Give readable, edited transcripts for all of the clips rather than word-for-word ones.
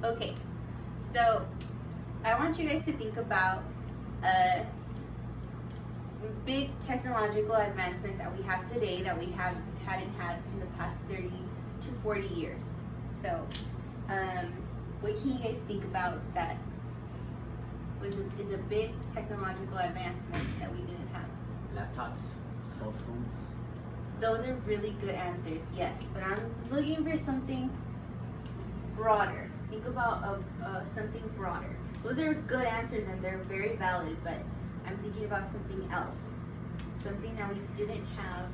Okay, so I want you guys to think about a big technological advancement that we have today that we hadn't had in the past 30 to 40 years. So, what can you guys think about that is a big technological advancement that we didn't have? Laptops, cell phones. Those are really good answers, yes. But I'm looking for something broader. Think about something broader. Those are good answers and they're very valid, but I'm thinking about something else. Something that we didn't have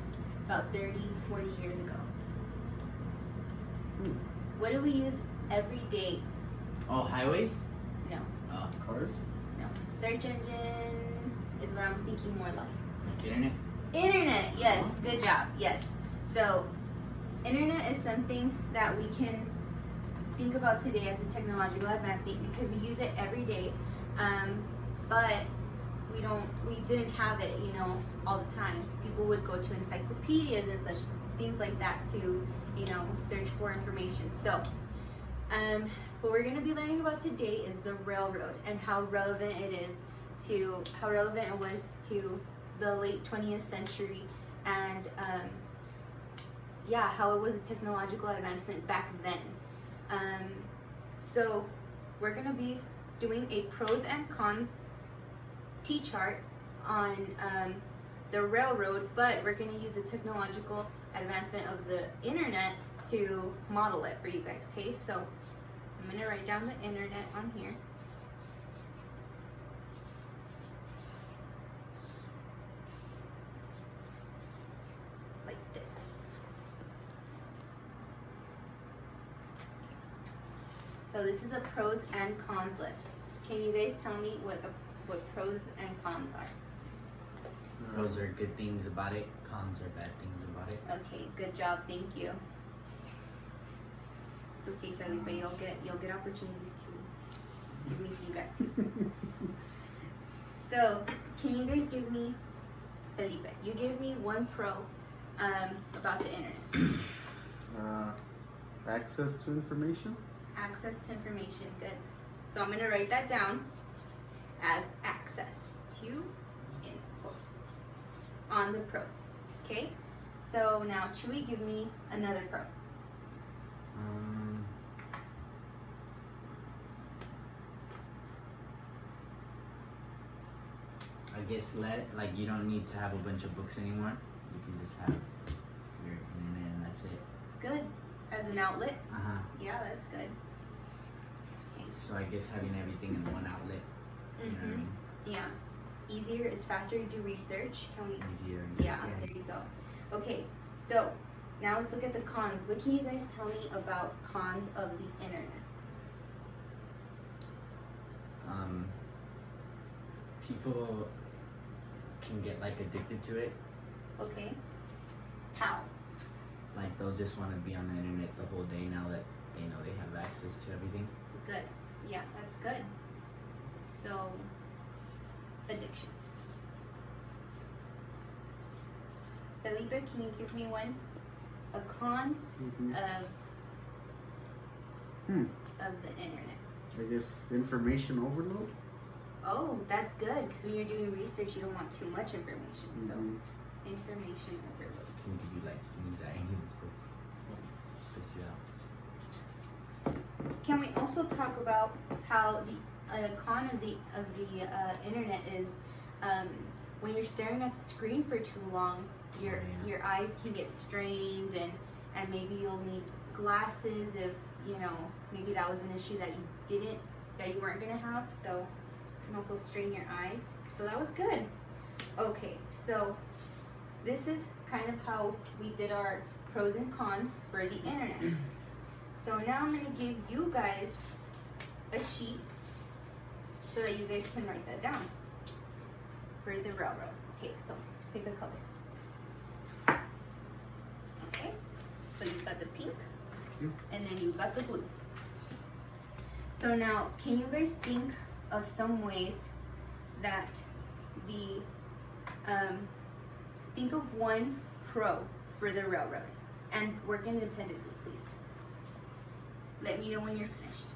about 30, 40 years ago. What do we use every day? Oh, highways? No. Cars? No. Search engine is what I'm thinking more like. Like internet? Internet, yes, good job, yes. So, internet is something that we can think about today as a technological advancement because we use it every day, but we didn't have it, all the time. People would go to encyclopedias and such things like that to, search for information. So, what we're going to be learning about today is the railroad and how relevant it was to the late 20th century and how it was a technological advancement back then. So we're going to be doing a pros and cons T-chart on the railroad, but we're going to use the technological advancement of the internet to model it for you guys, okay? So I'm going to write down the internet on here. Like this. So this is a pros and cons list. Can you guys tell me what pros and cons are? Pros are good things about it, cons are bad things about it. Okay, good job, thank you. It's okay, Felipe, you'll get opportunities to give me feedback too. So, can you guys give me, Felipe, you give me one pro about the internet. Access to information. Access to information, good. So I'm gonna write that down as access to info on the pros, okay? So now Chewy, give me another pro. I guess you don't need to have a bunch of books anymore. You can just have your internet and that's it. Good. As an outlet? Uh-huh. Yeah, that's good. Okay. So I guess having everything in one outlet, you know what I mean? Yeah. Easier, it's faster to do research. Can we? Easier. Yeah, there you go. Okay, so now let's look at the cons. What can you guys tell me about cons of the internet? People can get addicted to it. Okay. How? They'll just want to be on the internet the whole day now that they know they have access to everything. Good. Yeah, that's good. So, addiction. Felipe, can you give me one? A con of the internet. I guess information overload. Oh, that's good, because when you're doing research, you don't want too much information. So, information overload. Can give you anxiety and stuff. Stress you out. Can we also talk about how the con of the internet is when you're staring at the screen for too long, your eyes can get strained and maybe you'll need glasses if maybe that was an issue that you weren't gonna have. So it can also strain your eyes. So that was good. Okay, so this is kind of how we did our pros and cons for the internet. So now I'm going to give you guys a sheet so that you guys can write that down for the railroad. Okay, so pick a color. Okay, so you've got the pink and then you've got the blue. So now, can you guys think of some ways that think of one pro for the railroad and work independently, please. Let me know when you're finished.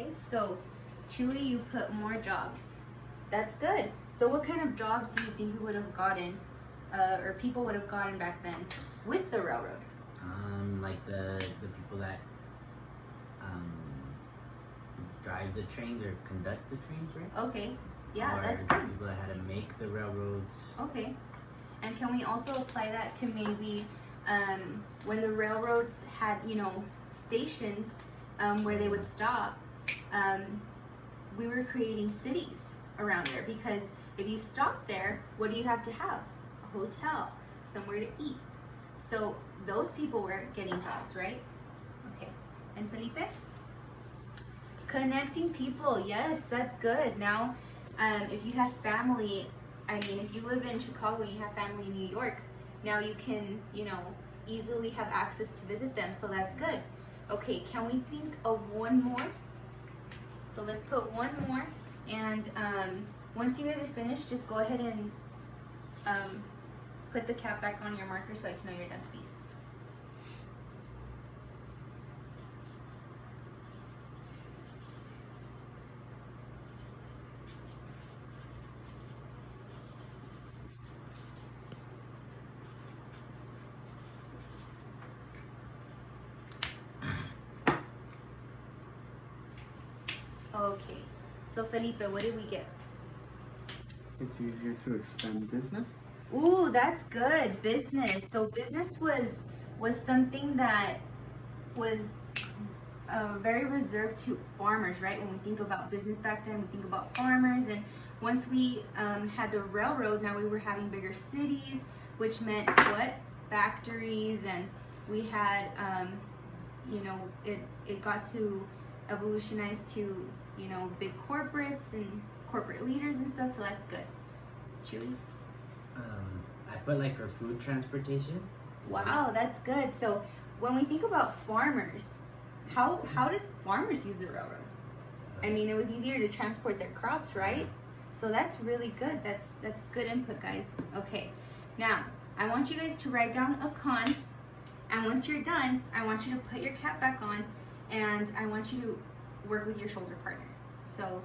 Okay, so Chewy, you put more jobs. That's good. So what kind of jobs do you think we would have gotten, or people would have gotten back then with the railroad? Like the people that drive the trains or conduct the trains, right? Okay, yeah, or that's the good. people that had to make the railroads. Okay, and can we also apply that to maybe when the railroads had, you know, stations where they would stop, we were creating cities around there, because if you stop there, what do you have to have? A hotel, somewhere to eat. So those people were getting jobs, right? Okay, and Felipe? Connecting people, yes, that's good. Now, if you have family, I mean, if you live in Chicago and you have family in New York, now you can, you know, easily have access to visit them, so that's good. Okay, can we think of one more? So let's put one more, and once you guys are finished, just go ahead and put the cap back on your marker so I can know you're done, please. Okay, so Felipe, what did we get? It's easier to expand business. Ooh, that's good. Business. So business was something that was very reserved to farmers, right? When we think about business back then, we think about farmers. And once we had the railroad, now we were having bigger cities, which meant what? Factories, and we had, you know, it got to evolutionize to, you know, big corporates and corporate leaders and stuff. So that's good. Chewy? I put like for food transportation. Wow, that's good. So when we think about farmers, how did farmers use the railroad? I mean, it was easier to transport their crops, right? So that's really good. That's good input, guys. Okay, now I want you guys to write down a con, and once you're done, I want you to put your cap back on, and I want you to work with your shoulder partner. So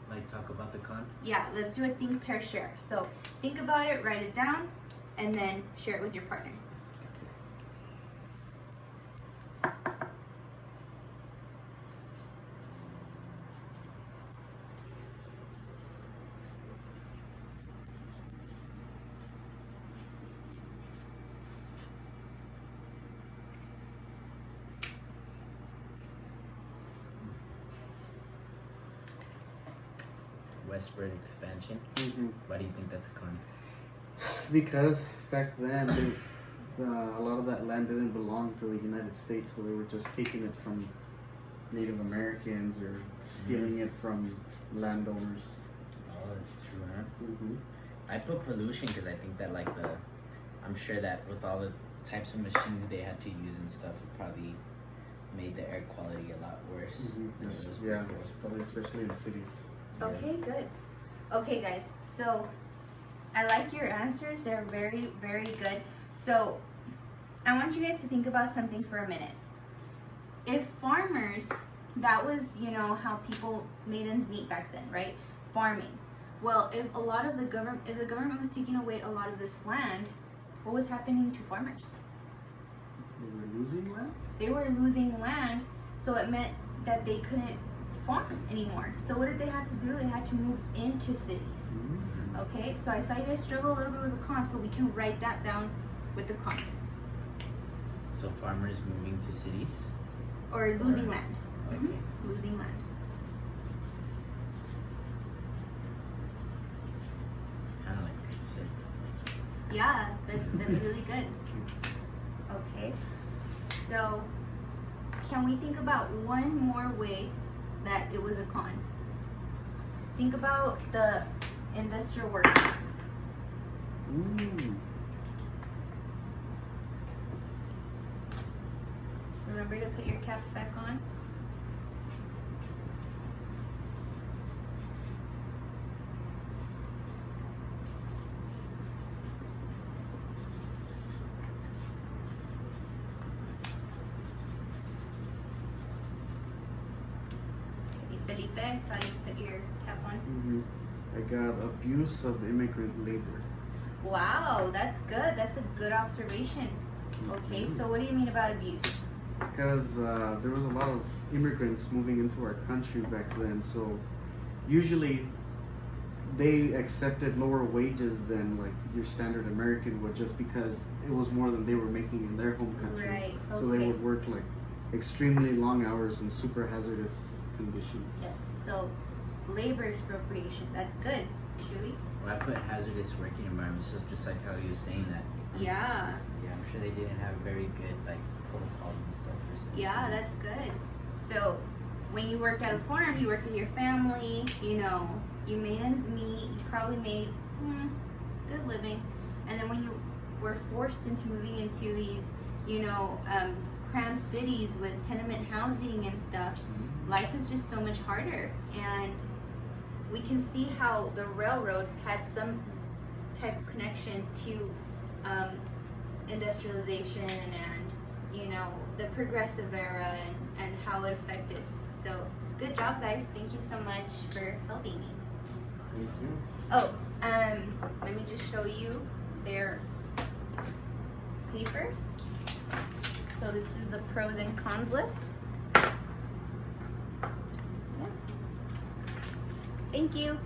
Like talk about the con. yeah, let's do a think, pair, share. So think about it, write it down, and then share it with your partner. Westward expansion. Mm-hmm. Why do you think that's a con? Because back then, a lot of that land didn't belong to the United States, so they were just taking it from Native Americans or stealing it from landowners. Oh, that's true, huh? Mm-hmm. I put pollution because I think that I'm sure that with all the types of machines they had to use and stuff, it probably made the air quality a lot worse. Mm-hmm. than it was Yeah, before. probably especially in cities. Okay, good. Okay, guys, so I like your answers. They're very, very good. So I want you guys to think about something for a minute. If farmers, that was, you know, how people made ends meet back then, right? Farming. Well, if the government was taking away a lot of this land, what was happening to farmers? They were losing land? They were losing land, so it meant that they couldn't farm anymore. So what did they have to do? They had to move into cities. Mm-hmm. Okay, so I saw you guys struggle a little bit with the cons, so we can write that down with the cons. So farmers moving to cities. Or losing land. Okay. Losing land. Kind of like what you said. Yeah, that's really good. Okay, so can we think about one more way that it was a con? Think about the industrial workers. Ooh. Remember to put your caps back on. I saw you put your cap on. Mm-hmm. I got abuse of immigrant labor. Wow, that's good. That's a good observation. Okay, so what do you mean about abuse? Because there was a lot of immigrants moving into our country back then, so usually they accepted lower wages than like your standard American would, just because it was more than they were making in their home country. Right. So they Okay. would work like extremely long hours in super hazardous conditions. Yes. So labor expropriation. That's good. Chewy. Well, I put hazardous working environments, so just like how you were saying that. Yeah. Yeah, I'm sure they didn't have very good like protocols and stuff for some Yeah, things. that's good. So when you worked at a farm, you worked with your family. You know, you made ends meet. You probably made good living. And then when you were forced into moving into these, you know, cramped cities with tenement housing and stuff, life is just so much harder. And we can see how the railroad had some type of connection to industrialization and, you know, the progressive era and how it affected. So good job, guys. Thank you so much for helping me. Thank you. Oh, let me just show you their papers. So this is the pros and cons lists. Yeah. Thank you.